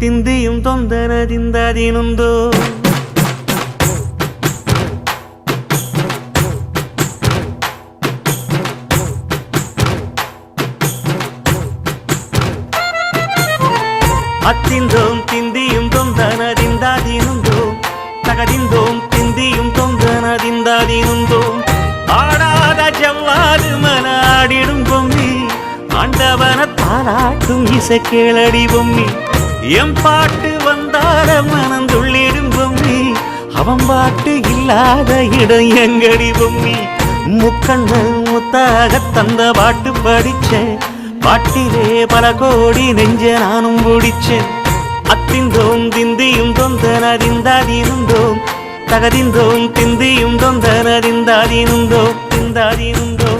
ತಿಂದಿಯುಂ ತೊಂದನದಿಂದದಿನುಂದೋ ಅತ್ತಿಂದೋಂ ತಿಂದಿಯುಂ ತೊಂದನದಿಂದದಿನುಂದೋ ತಗದಿಂದೋಂ ತಿಂದಿಯುಂ ತೊಂದನದಿಂದದಿನುಂದೋ ஆடாத ஜவ்வாது மனாடிடும் பொம்மி ஆண்டவன தாராட்டும் இசை கேளடி பொம்மி எம் பாட்டு வந்தார மனந்துள்ளிடும் பொம்மி அவன் பாட்டு இல்லாத இடம் எங்கடி பொம்மி முக்கண்ணல் முத்தாக தந்த பாட்டு படிச்சேன் பாட்டிலே பல கோடி நெஞ்ச நானும் பிடிச்சேன் அத்திந்தோம் திந்தியும் தொந்தனதிந்தாதிருந்தோம் தகதிந்தோம் திந்தியும் தொந்தனதிந்தாதிருந்தோம் திந்தாதிருந்தோம்